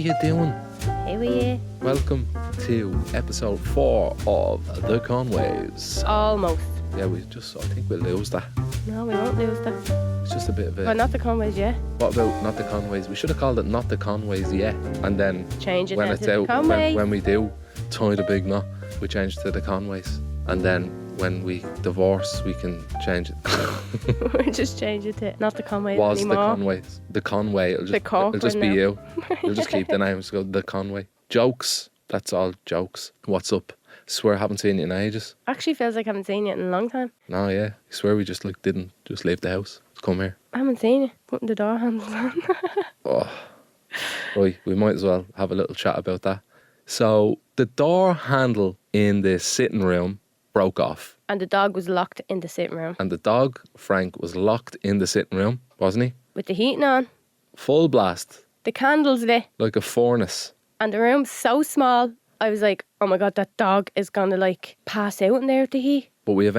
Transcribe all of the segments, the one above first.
you doing? How are you? Welcome to episode 4 of TheConways. Almost. Yeah, I think we'll lose that. No, we won't lose that. It's just a bit of a... But not TheConways yet. What about Not TheConways? We should have called it Not TheConways yet. And then Change it when then it's to out, TheConways. when we do tie the big knot, we change to TheConways. And then when we divorce, we can change it. We'll just change it to not TheConways Was anymore. TheConways. The Conway. It'll just be now. you. You'll just keep the name. Just go The Conway. Jokes. That's all jokes. What's up? Swear I haven't seen you in ages. Actually feels like I haven't seen you in a long time. No, yeah. I swear we just didn't just leave the house. Just come here. I haven't seen you putting the door handles on. Oh. Right, we might as well have a little chat about that. So the door handle in the sitting room broke off. And the dog was locked in the sitting room. And the dog, Frank, was locked in the sitting room, wasn't he? With the heating on. Full blast. The candles lit. Like a furnace. And the room's so small. I was like, oh my God, that dog is going to pass out in there with the heat. But we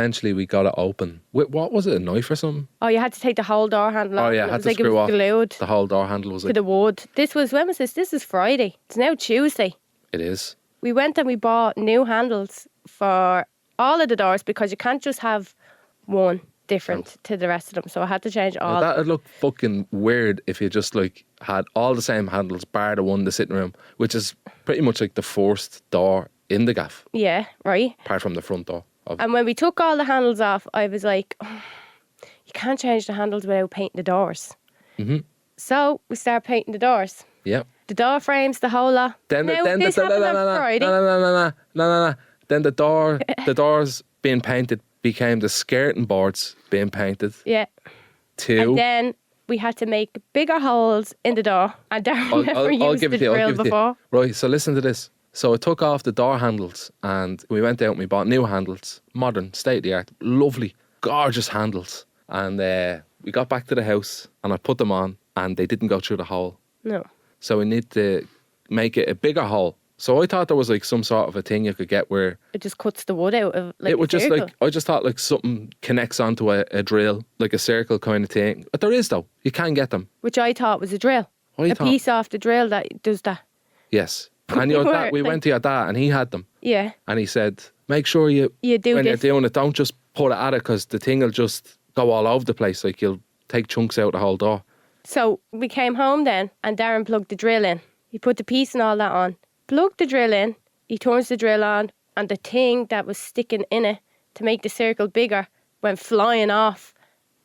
got it open. With, what was it, a knife or something? Oh, you had to take the whole door handle off. Oh yeah, It had was to like screw it was off. glued The whole door handle was to the wood. When was this? This is Friday. It's now Tuesday. It is. We went and we bought new handles for all of the doors because you can't just have one different to the rest of them. So I had to change all. Now, that'd look fucking weird if you just had all the same handles bar the one in the sitting room, which is pretty much like the first door in the gaff, Yeah, right. apart from the front door. And when we took all the handles off, I was like, oh, you can't change the handles without painting the doors. Mm-hmm. So we started painting the doors. Yeah. The door frames, the whole lot. Then the doors being painted became the skirting boards being painted. Yeah. And then we had to make bigger holes in the door. And Darren never used the drill before. Right, so listen to this. So I took off the door handles and we went out and we bought new handles. Modern, state-of-the-art, lovely, gorgeous handles. And we got back to the house and I put them on and they didn't go through the hole. No. So we need to make it a bigger hole. So I thought there was some sort of a thing you could get where it just cuts the wood out of it would a just circle. I just thought something connects onto a drill, like a circle kind of thing. But there is though. You can get them. Which I thought was a drill. Piece off the drill that does that. Yes. And your dad, we went to your dad and he had them. Yeah. And he said, make sure you do when this. you're doing it, don't just put it at it because the thing will just go all over the place. Like you'll take chunks out the whole door. So we came home then and Darren plugged the drill in. He put the piece and all that on. Plugged the drill in. He turns the drill on and the thing that was sticking in it to make the circle bigger went flying off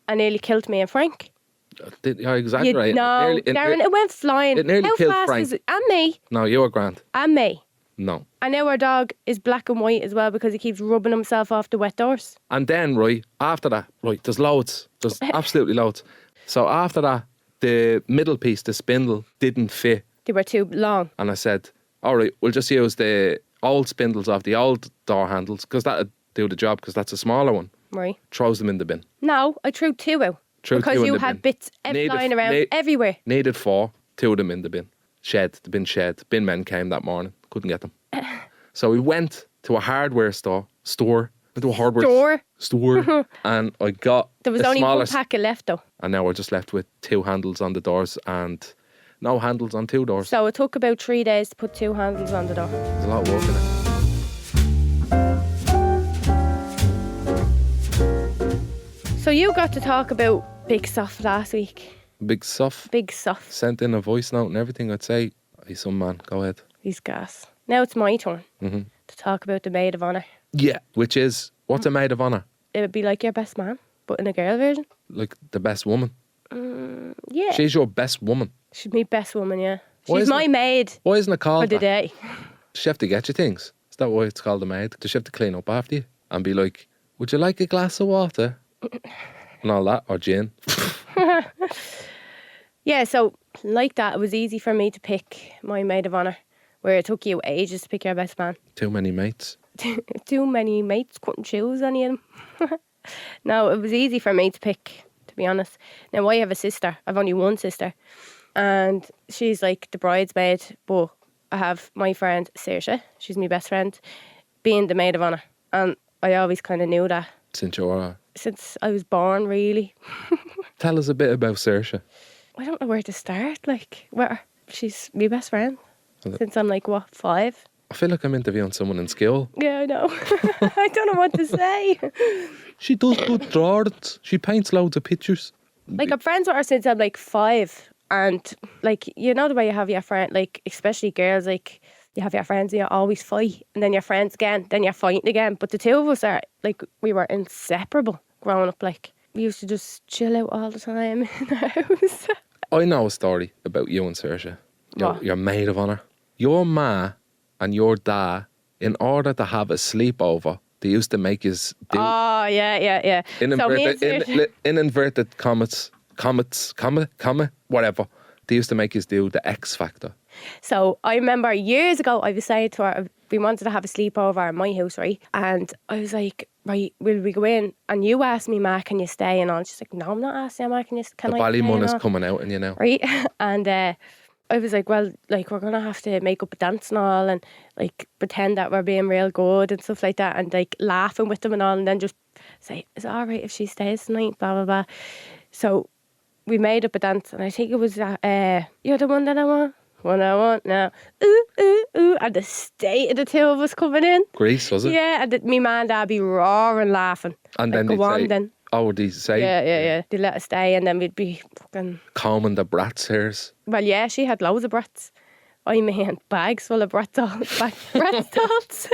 and nearly killed me and Frank. You're exaggerating. Darren, it went flying. It nearly How killed fast Frank. was it? And me. No, you were grand. And me. No. And now our dog is black and white as well because he keeps rubbing himself off the wet doors. And then, after that, there's loads. There's absolutely loads. So after that, the middle piece, the spindle, didn't fit. They were too long. And I said, all right, we'll just use the old spindles off the old door handles because that'd do the job because that's a smaller one. Right. Throws them in the bin. No, I threw 2 out. Because you had bits flying around everywhere. Needed 4, 2 of them in the bin. The bin shed. Bin men came that morning. Couldn't get them. So we went to a hardware store. And I got there was only one packet left though. And now we're just left with 2 handles on the doors and no handles on 2 doors. So it took about 3 days to put 2 handles on the door. There's a lot of work in it. So you got to talk about Big Soft last week. Big Soft? Big Soft. Sent in a voice note and everything. I'd say, he's some man. Go ahead. He's gas. Now it's my turn to talk about the maid of honour. Yeah, which is, what's a maid of honour? It would be like your best man, but in a girl version. Like the best woman? Yeah. She's your best woman? She's my best woman, yeah. She's my maid. Why isn't it called for the day? Does she have to get you things? Is that why it's called a maid? Does she have to clean up after you? And be like, would you like a glass of water? And all that, or gin. Yeah, so like that, it was easy for me to pick my maid of honour, where it took you ages to pick your best man. Too many mates. Too many mates, couldn't choose any of them. No, it was easy for me to pick, to be honest. Now, I have a sister. I've only one sister. And she's like the bridesmaid, but I have my friend Saoirse, she's my best friend, being the maid of honour. And I always kind of knew that. Since I was born, really. Tell us a bit about Saoirse. I don't know where to start. She's my best friend. since I'm like, what, 5? I feel like I'm interviewing someone in school. Yeah, I know. I don't know what to say. She does good drawings. She paints loads of pictures. Like, I'm friends with her since I'm like 5. And like, you know the way you have your friend, like, especially girls, like, you have your friends and you always fight. And then your friends again, then you're fighting again. But the two of us are, like, we were inseparable growing up. Like, we used to just chill out all the time in the house. I know a story about you and Saoirse. What? Your maid of honour. Your ma and your dad, in order to have a sleepover, they used to make us do... Oh, yeah. In So me inverted, and Saoirse- in inverted commas, whatever. They used to make us do the X Factor. So I remember years ago, I was saying to her, we wanted to have a sleepover at my house, right? And I was like, right, will we go in? And you asked me, Ma, can you stay? And all. She's like, no, I'm not asking, Ma, can The I stay? Ballymun is And all? coming out and you know. Right? And I was like, well, like, we're going to have to make up a dance and all and, like, pretend that we're being real good and stuff like that and, like, laughing with them and all and then just say, is it all right if she stays tonight? Blah, blah, blah. So we made up a dance and I think it was, you're the one that I want. What I want now. Ooh, ooh, ooh. And the state of the two of us coming in. Grease, was it? Yeah, and me man and dad be roaring laughing. And Like, then go they'd on say, then. oh, would they say, Yeah. They let us stay and then we'd be fucking... combing the brat's hairs. Well, yeah, she had loads of brats. I mean, bags full of brat dolls. Brat dolls.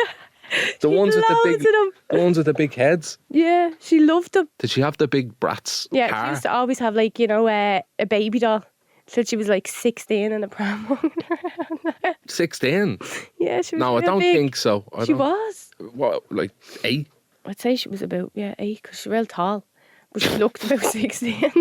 The ones with loads the of them. ones with the big heads. Yeah, she loved them. Did she have the big brats Yeah, car? she used to always have, like, you know, a baby doll. So she was like 16 in the pram walking around. 16? Yeah, she was No, I real don't big. think so. She was. What, like 8? I'd say she was about, 8, because she's real tall. But she looked about 16.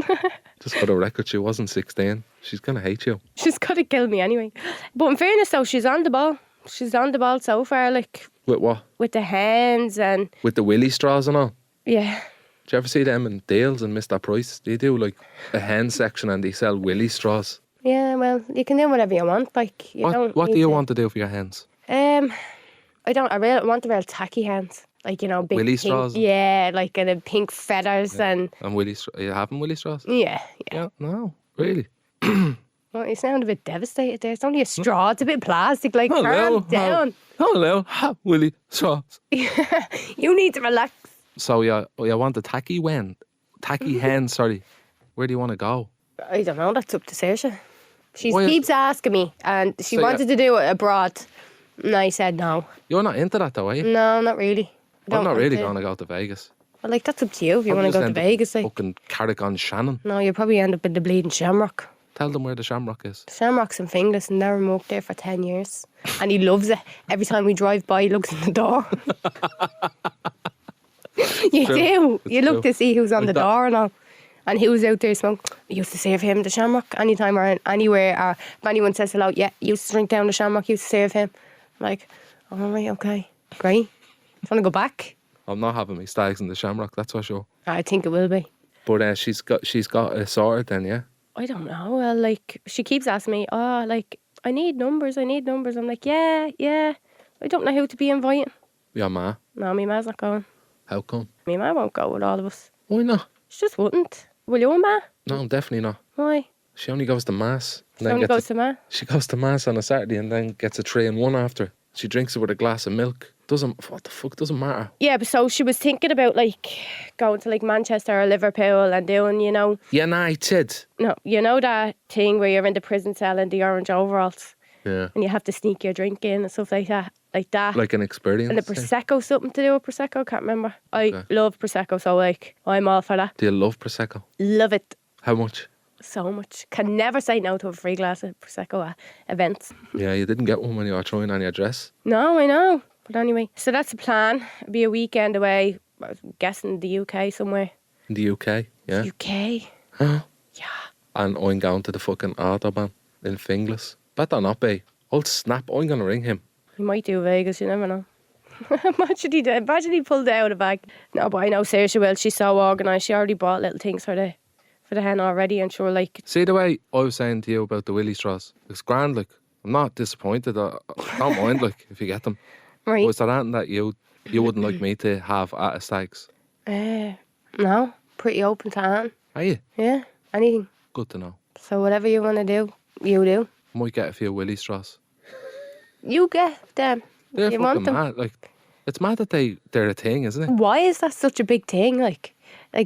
Just for the record, she wasn't 16. She's going to hate you. She's going to kill me anyway. But in fairness, though, she's on the ball. She's on the ball so far, like, With what? with the hands and, With the willy straws and all? yeah. Do you ever see them in Dales and Mr. Price? They do like a hen section and they sell willy straws. Yeah, well, you can do whatever you want. Like, you don't What do need you to- want to do for your hens? I want the real tacky hands. Like, you know, big Willy pink, straws? Yeah, like the pink feathers and And willy straws? Are you having willy straws? yeah. Yeah, no, really. Well, you sound a bit devastated there. It's only a straw. It's a bit plastic. Like, calm down. Hello, willy straws. You need to relax. So you want a tacky hen? Tacky hen, sorry. Where do you want to go? I don't know. That's up to Saoirse. She Why- keeps asking me, and she So, wanted to do it abroad. And I said no. You're not into that though, are you? No, not really. I'm not really going to go to Vegas. Well, like, that's up to you if you I'll want to just go to end up Vegas. Like, Fucking Carrick Shannon. no, you'll probably end up in the bleeding Shamrock. Tell them where the Shamrock is. Shamrock's in Finglas and Darren worked there for 10 years. And he loves it. Every time we drive by, he looks in the door. You true. do. It's You look true. to see who's on Like the that. door and all. And he was out there smoking. We used to save him the Shamrock anytime or anywhere. Or if anyone says hello, yeah, used to drink down the Shamrock, used to save him. I'm like, all right, okay, great. Do you want to go back? I'm not having me stags in the Shamrock, that's for sure. I think it will be. But she's got a sorted then, yeah? I don't know. Well, like, she keeps asking me, oh, like, I need numbers. I'm like, yeah. I don't know who to be inviting. Your ma. No, my ma's not going. How come? My ma won't go with all of us. Why not? She just wouldn't. Will you, ma? No, definitely not. Why? She only goes to mass. She only goes to ma? She goes to mass on a Saturday and then gets a 3-in-1 after. She drinks it with a glass of milk. Doesn't matter. Yeah, but so she was thinking about, like, going to, like, Manchester or Liverpool and doing, you know... Yeah, nah, it's it. No, you know that thing where you're in the prison cell in the orange overalls Yeah. and you have to sneak your drink in and stuff like that? Like that. Like an experience. And the thing. Prosecco, something to do with Prosecco, can't remember. I Okay. love Prosecco, so, like, I'm all for that. Do you love Prosecco? Love it How much? so much. Can never say no to a free glass of Prosecco at events. Yeah, you didn't get one when you were trying on your dress. No, I know. But anyway, so that's the plan. It'll be a weekend away, I'm guessing the UK somewhere. In the UK, yeah. UK? Huh? Yeah. And I'm going to the fucking Autobahn in Finglas. Better not be. I'll snap. I'm going to ring him. He might do Vegas, you never know. Imagine he pulled it out of the bag. No, but I know Saoirse will. She's so organised. She already bought little things for the hen already, and sure, like... See the way I was saying to you about the willy straws? It's grand, like. I'm not disappointed. I don't mind, like, if you get them. Right. Was there anything that you wouldn't like me to have at a stags? No, pretty open to Anne. Are you? Yeah, anything. Good to know. So whatever you want to do, you do. Might get a few willy straws. You get them. They're You want fucking them. mad. Like, it's mad that they're a thing, isn't it? Why is that such a big thing? Like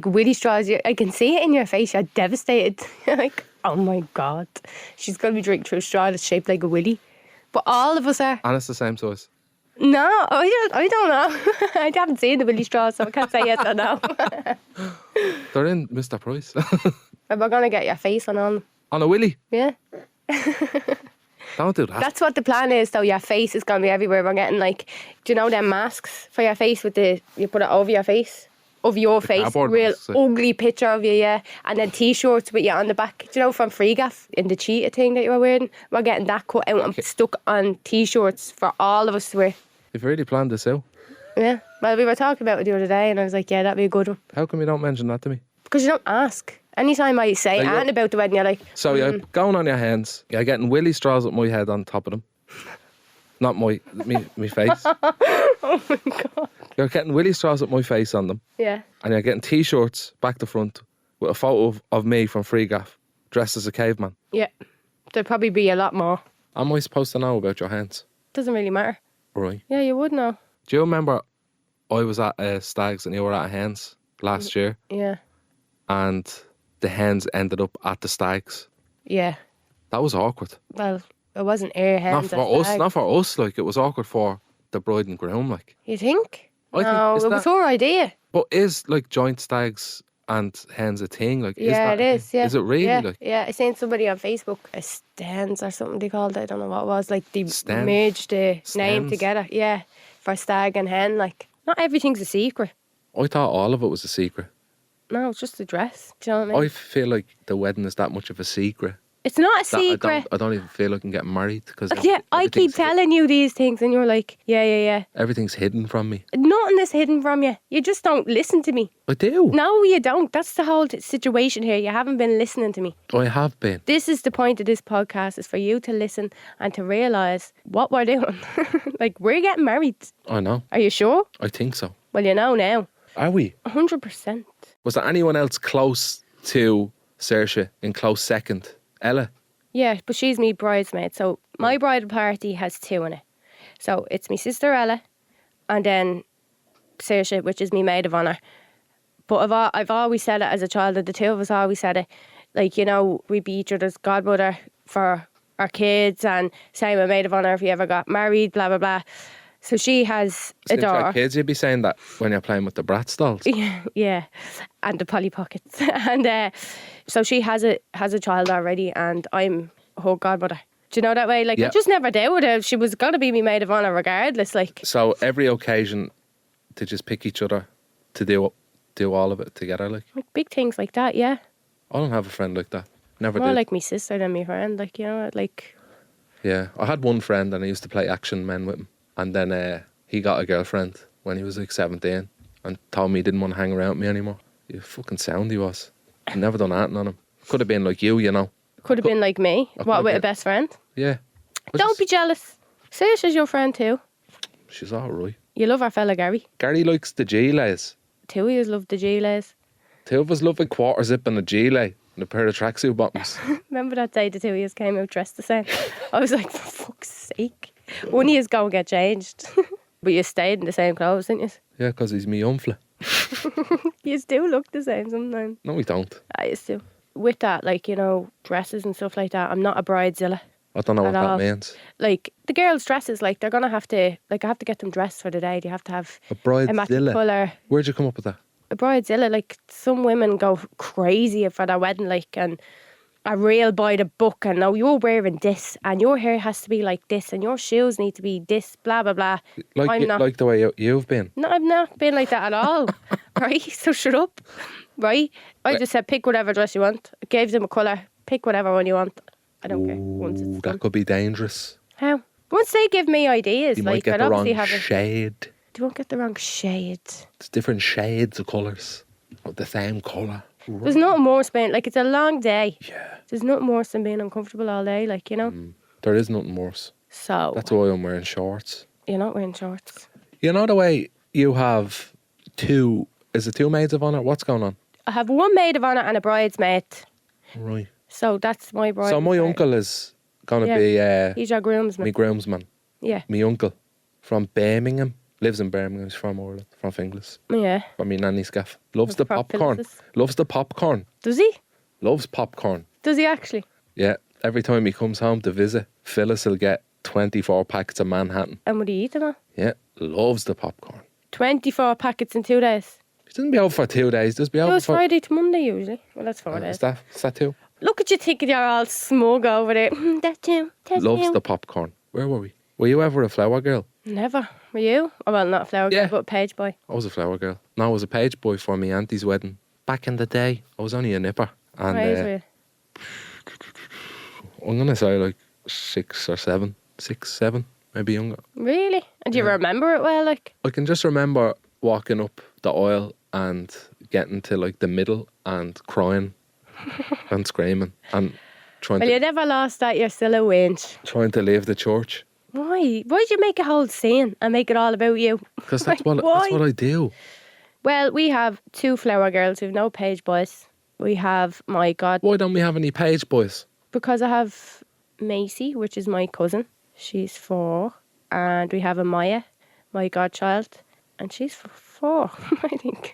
willy straws. I can see it in your face. You're devastated. Like, oh my God, she's gonna be drinking through a straw that's shaped like a willy. But all of us are. And it's the same size. No, I don't know. I haven't seen the willy straws, so I can't say yes or no. They're in Mr. Price. We're gonna get your face on them. On a willy. Yeah. Don't do that. That's what the plan is, though. Your face is going to be everywhere. We're getting, like, do you know them masks for your face you put it over your face? Of your face. cardboard Real masks, like. ugly picture of you, yeah. And then T-shirts with you on the back. Do you know from Free Gaff in the cheetah thing that you were wearing? We're getting that cut out and stuck on T-shirts for all of us to wear. You've really planned this out. Yeah. Well, we were talking about it the other day and I was like, yeah, that'd be a good one. How come you don't mention that to me? Because you don't ask. Anytime I say Like, anything about the wedding, you're like, So you're going on your hands. You're getting willy straws with my head on top of them. Not me face. oh my God. You're getting willy straws with my face on them. Yeah. And you're getting T-shirts back to front with a photo of me from Free Gaff dressed as a caveman. Yeah. There'd probably be a lot more. Am I supposed to know about your hands? Doesn't really matter. Right. Yeah, you would know. Do you remember I was at Stags and you were at Hens last year Yeah. and the hens ended up at the Stags? Yeah. That was awkward. Well, it wasn't air hands. Not for us, like it was awkward for the bride and groom, like. You think? I No, think, it was her idea. But is like joint stags and hens a thing? Like, Yeah, is that it is. Yeah. Is it really? Yeah. Like, Yeah, I seen somebody on Facebook, a stands or something they called it. I don't know what it was. Like they Stand- merged the name Stands? together. Yeah, for stag and hen. Like, not everything's a secret. I thought all of it was a secret. No, it's just a dress. Do you know what I mean? I feel like the wedding is that much of a secret. It's not a That secret. I don't even feel I can get married because Yeah, I keep telling you these things and you're like, yeah. everything's hidden from me. Nothing is hidden from you. You just don't listen to me. I do. No, you don't. That's the whole situation here. You haven't been listening to me. I have been. This is the point of this podcast, is for you to listen and to realise what we're doing. Like, we're getting married. I know. Are you sure? I think so. Well, you know now. Are we? 100%. Was there anyone else close to Saoirse in close second? Ella? Yeah, but she's me bridesmaid. So my bridal party has two in it. So it's me sister Ella and then Saoirse, which is me maid of honour. But I've always said it as a child, and the two of us always said it. Like, you know, we'd be each other's godmother for our kids, and same with maid of honour if you ever got married, blah, blah, blah. So she has a Seems daughter. like kids, you'd be saying that when you're playing with the Bratz dolls. Yeah, and the Polly Pockets. And so she has a child already, and I'm her godmother. Do you know that way? Like, Yeah. I just never doubted her. She was going to be me maid of honour regardless. Like, So every occasion to just pick each other to do all of it together, like. big things like that, yeah. I don't have a friend like that. Never More did. like me sister than me friend. Like, you know, like, Yeah, I had one friend and I used to play action men with him. And then he got a girlfriend when he was like 17 and told me he didn't want to hang around with me anymore. You fucking sound he was. I'd never done anything on him. Could have been like you know. could have been like me. could What, have with a been. best friend? Yeah. Don't be jealous. Saoirse's your friend too. She's alright. You love our fella Gary. Gary likes the G-lays. Two of yous love the G-lays. Two of us love a quarter zip and a G-lay and a pair of tracksuit bottoms. Remember that day the two of yous came out dressed the same? I was like, for fuck's sake. One of yous go and get changed. But you stayed in the same clothes, didn't you? Yeah, because he's me umfla. You do look the same sometimes. No, we don't. I used to. With that, like, you know, dresses and stuff like that, I'm not a bridezilla. I don't know what At that all. means. Like, the girls' dresses, like, they're going to have to, like, I have to get them dressed for the day. They have to have A a matching bridezilla. colour. Where'd you come up with that? A bridezilla, like, some women go crazy for their wedding, like, and are real by the book, and now you're wearing this, and your hair has to be like this, and your shoes need to be this, blah, blah, blah. I'm not. Like the way you've been. No, I've not been like that at all. Right? So shut up. Right? I just said, pick whatever dress you want. I gave them a colour. Pick whatever one you want. I don't care. Once it's Ooh, done. that could be dangerous. How? Once they give me ideas, You like, might get I'd the wrong obviously have a... shade. They won't get the wrong shade. It's different shades of colours. But the same colour. There's nothing worse than, like, it's a long day. Yeah. There's nothing worse than being uncomfortable all day, like, you know? There is nothing worse. So, That's why I'm wearing shorts. you're not wearing shorts. You know the way you have two... Is it two maids of honour? What's going on? I have one maid of honour and a bridesmaid. Right. So that's my bride. So my uncle is going to be He's your groomsman. my groomsman. Yeah. My uncle from Birmingham, lives in Birmingham, he's from Ireland, from Finglas, Yeah. from my nanny's gaff. Loves the From popcorn. Phillips's. Loves the popcorn. Does he? Loves popcorn. Does he actually? Yeah, every time he comes home to visit, Phyllis will get 24 packets of Manhattan. And would he eat them all? Yeah, loves the popcorn. 24 packets in 2 days. He doesn't be out for 2 days, does be out It was for... Friday to Monday usually. Well, that's 4 days. Is that 2? Look at you thinking you're all smug over there. That too. Loves the popcorn. Where were we? Were you ever a flower girl? Never. Were you? Oh, well, not a flower Yeah. girl, but a page boy. I was a flower girl. No, I was a page boy for my auntie's wedding. Back in the day, I was only a nipper. And Right, were I'm going to say like 6 or 7. 6, 7, maybe younger. you? Really? And do you remember it well? Like, I can just remember walking up the aisle and getting to like the middle and crying and screaming and trying well, you never lost that. You're still a wench. trying to leave the church. Why? Why'd you make a whole scene and make it all about you? Because Like, that's what I do. Well, we have 2 flower girls. We've no page boys. We have, my God, Why don't we have any page boys? because I have Macy, which is my cousin. She's 4. And we have a Maya, my godchild. And she's 4, I think.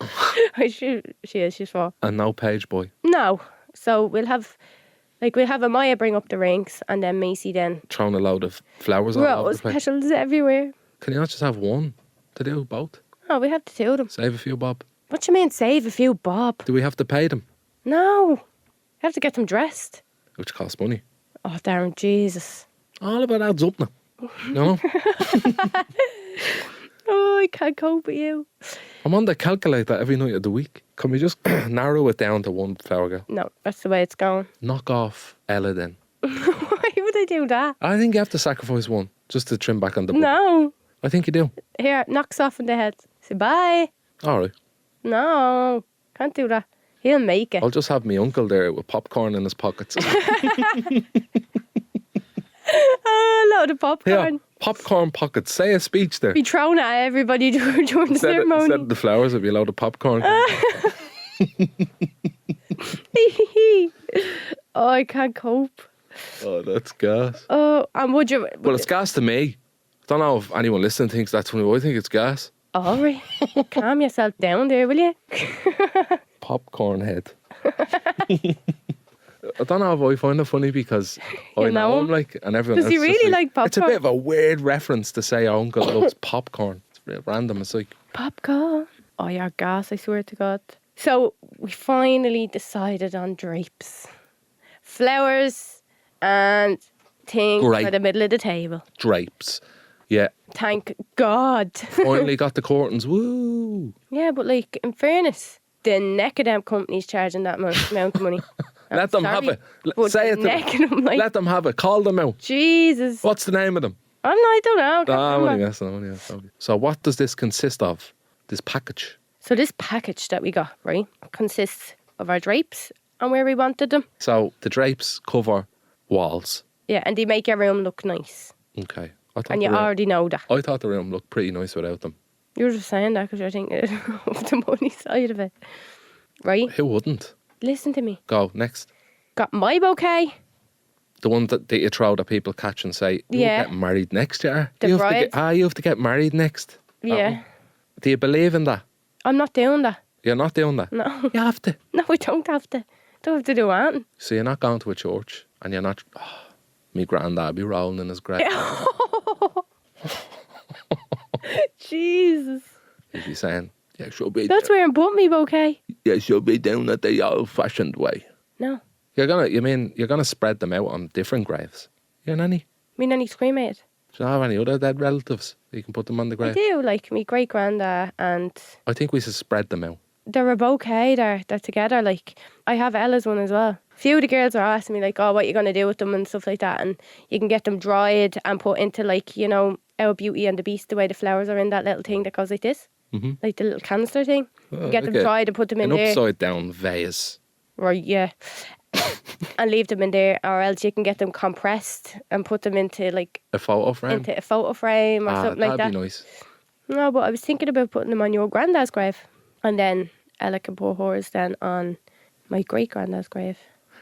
She's 4. And no page boy. No. So we'll have a Maya bring up the ranks and then Macy then. Throwing a load of flowers all over Rose the place. petals everywhere. Can you not just have one to do both? Oh, we have to do them. Save a few bob. What do you mean save a few bob? Do we have to pay them? No. You have to get them dressed. Which costs money. Oh, Darren, Jesus. All about adds up now. You know? Oh, I can't cope with you. I'm on the calculator every night of the week. Can we just narrow it down to one flower girl? No, that's the way it's going. Knock off Ella then. Why would I do that? I think you have to sacrifice one just to trim back on the budget. No. I think you do. Here, knocks off in the head. Say bye. All right. No, can't do that. He'll make it. I'll just have my uncle there with popcorn in his pockets. Oh, a load of popcorn. Yeah, popcorn pockets. Say a speech there. Be thrown at everybody during the Instead ceremony. of the flowers, it'd be a load of popcorn. Oh, I can't cope. Oh, that's gas. Oh, and would you? Well, it's gas to me. I don't know if anyone listening thinks that's funny, but I think it's gas. All right. Calm yourself down there, will you? Popcorn head. I don't know if I find it funny because I You know know him? him, like, and everyone Does he else is really like It's a popcorn? bit of a weird reference to say our uncle loves popcorn. It's real random. It's like, Popcorn. Oh, you're gas, I swear to God. So we finally decided on drapes. Flowers and things Great. for the middle of the table. drapes. Yeah, Thank God. finally got the curtains. Woo! Yeah, but like, in fairness, the neck of them companies charging that amount of money. Let them have Sorry, it. but Say the it to neck them. of them, like, Let them have it. Call them out. Jesus. What's the name of them? I don't know. Can't I'm only remember. guessing. Okay. So what does this consist of? This package? So this package that we got, right, consists of our drapes and where we wanted them. So the drapes cover walls. Yeah, and they make your room look nice. Okay. I thought And you the room- already know that. I thought the room looked pretty nice without them. You're just saying that because you're thinking of the money side of it. Right? Who wouldn't? Listen to me. Go, next. Got my bouquet. The one that you throw that people catch and say, you're Yeah. getting married next year. The you have bride. you have to get married next. That Yeah. one. Do you believe in that? I'm not doing that. You're not doing that? No. You have to. No, I don't have to. Don't have to do anything. So you're not going to a church and you're not, me granddad be rolling in his grave. Jesus. He'd be saying, yeah, she'll be That's where I'm putting me bouquet. yeah, she'll be down it the old-fashioned way. No. You're gonna spread them out on different graves. Your nanny? Me nanny's cremated. Do you have any other dead relatives? You can put them on the I grave. do, like me great granddad, and I think we should spread them out. they're a bouquet. They're together. Like, I have Ella's one as well. A few of the girls are asking me, like, oh, what you going to do with them and stuff like that. And you can get them dried and put into, like, you know, Our Beauty and the Beast, the way the flowers are in that little thing that goes like this. Mm-hmm. Like the little canister thing. You get them okay. dried and put them in An there. upside down vase. Right, yeah. And leave them in there. Or else you can get them compressed and put them into, like, A photo frame. into a photo frame or something like that. That'd be nice. No, but I was thinking about putting them on your granddad's grave. And then Ella can put hers then on my great granddad's grave.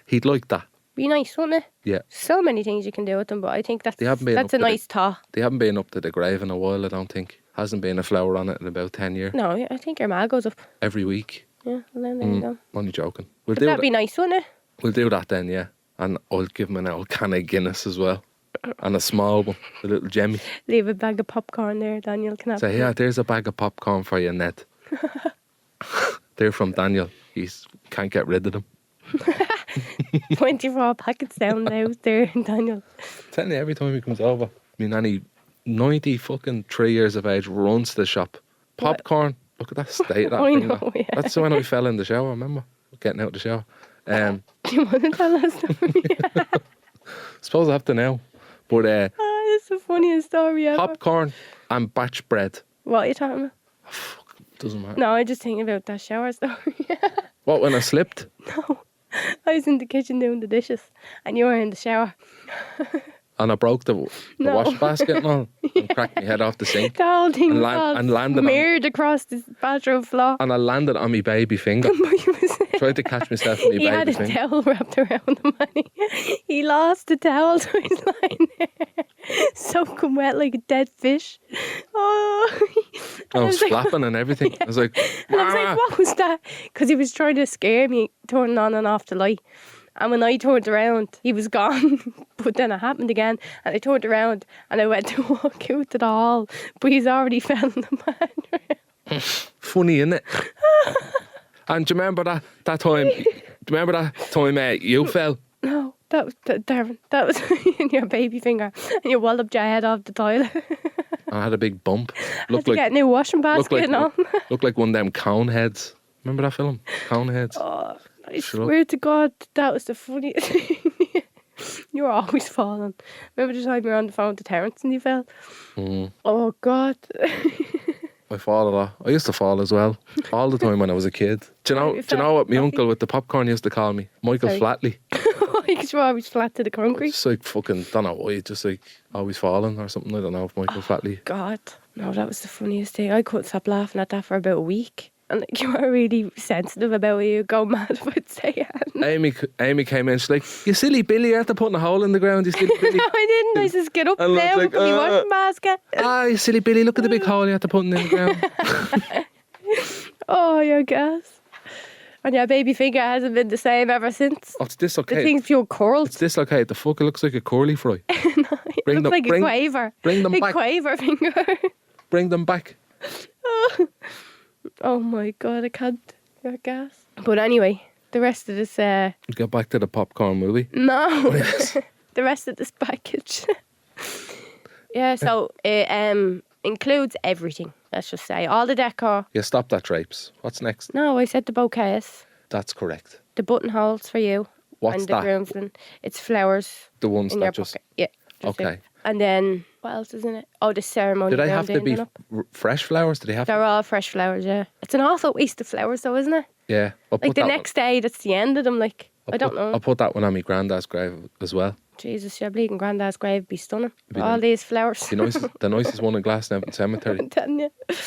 He'd like that. Be nice, wouldn't it? Yeah. So many things you can do with them, but I think that's They haven't been that's a up to nice thought. They haven't been up to the grave in a while, I don't think. Hasn't been a flower on it in about 10 years. No, I think your ma goes up. Every week. Yeah, well then there you go. Only joking. We'll But do that'd that. be nice, wouldn't it? We'll do that then, yeah. And I'll give him an old can of Guinness as well. And a small one, a little Jemmy. Leave a bag of popcorn there, Daniel can have. Say, yeah, there's a bag of popcorn for you, Ned. They're from Daniel. He's can't get rid of them. 24 packets down there, Daniel. Telling you, every time he comes over, I mean, Nanny, 90 fucking 3 years of age, runs to the shop. Popcorn. Look at that state of that I thing. know, yeah. That's when I fell in the shower, remember? Getting out of the shower. Do you want to tell us? Suppose I have to now. But It's the funniest story ever. popcorn and batch bread. What are you talking about? Doesn't matter. No, I just thinking about that shower story. What, when I slipped? No, I was in the kitchen doing the dishes and you were in the shower. And I broke the No. wash basket and all. And cracked my head off the sink. The whole thing And was land- all and landed on- smeared across the bathroom floor. And I landed on my baby finger. Tried to catch myself with my He had baby a finger. towel wrapped around him and he lost the towel, so he's lying there soaking wet like a dead fish. Oh, I was like, flapping and everything. I was like, and I was "Mama." like, what was that? Because he was trying to scare me, turning on and off the light. And when I turned around, he was gone. But then it happened again. And I turned around and I went to walk out to the hall. But he's already fell in the bathroom. Funny, innit? And do you remember that time? Do you remember that time you fell? No, that was Darren. That was in your baby finger. And you walloped your head off the toilet. I had a big bump. Had Looked to like get a new washing basket and all. looked like one of them cone heads. Remember that film? Cone heads. Oh, I Shut up. swear to God, that was the funniest thing. You were always falling. Remember the time you were on the phone to Terence and you fell? Mm. Oh, God. I fall a lot. I used to fall as well. All the time when I was a kid. Do you know what my uncle with the popcorn used to call me? Michael Sorry. Flatley. Because you were always flat to the concrete. Just like fucking, don't know why, just like always falling or something. I don't know if Michael Flatley. God. No, that was the funniest thing. I couldn't stop laughing at that for about a week. And like, you were really sensitive about it. You'd go mad if I'd say it. Amy came in, she's like, you silly Billy, you have to put a hole in the ground, you silly Billy. No, I didn't. I just get up And I was now like, and put my washing basket. You silly Billy, look at the big hole you have to put in the ground. Oh, your gas. And your baby finger hasn't been the same ever since. Oh, it's The dislocated. thing's pure curls. It's dislocated. The fuck, it looks like a curly fry. It looks like a quaver. Bring them a back. quaver finger. Bring them back. Oh my God, I can't. Your gas. But anyway, the rest of this, Get back to the popcorn movie. no. Yes. The rest of this package. Yeah, so it includes everything, let's just say. All the decor. Yeah, stop that, drapes. What's next? No, I said the bouquets. That's correct. The buttonholes for you. What's and the that? groomsmen. It's flowers The ones in that your just... pocket. Yeah. just Okay. it. And then, what else is in it? Oh, the ceremony. Do they round have to in be and up. fresh flowers? Do they have They're all fresh flowers, yeah. It's an awful waste of flowers though, isn't it? Yeah. I'll Like put the that next day, that's the end of them, like. I don't know. I'll put that one on my granddad's grave as well. Jesus, your bleeding granddad's grave would be stunning. Be All nice. these flowers. The nicest one in Glasnevin Cemetery. I'm telling you. It'd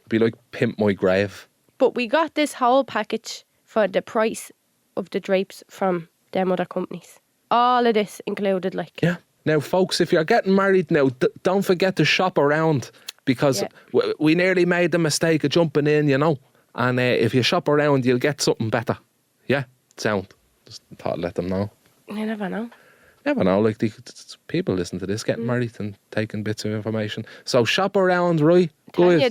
be like Pimp My Grave. But we got this whole package for the price of the drapes from them other companies. All of this included, like. Yeah. Now, folks, if you're getting married now, don't forget to shop around because Yeah. we nearly made the mistake of jumping in, you know. And if you shop around, you'll get something better. Yeah, sound. Just thought I'd let them know. You never know. Never know, like people listen to this, getting married and taking bits of information. So shop around, right? Tell Guys,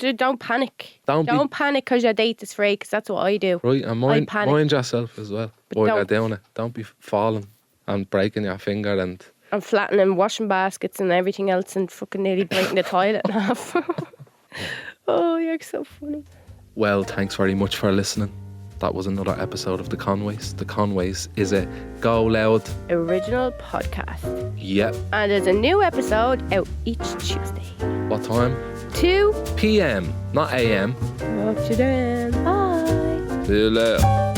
you, don't panic. Don't panic because your date is free, because that's what I do. right, and I panic. mind yourself as well. While you're don't- doing it, don't be falling and breaking your finger and. I'm flattening washing baskets and everything else and fucking nearly breaking the toilet in half. Oh, you're so funny. Well, thanks very much for listening. That was another episode of TheConways. TheConways is a GoLoud. Original podcast. Yep. And there's a new episode out each Tuesday. What time? 2 PM, not AM. Talk to you then. Bye. See you later.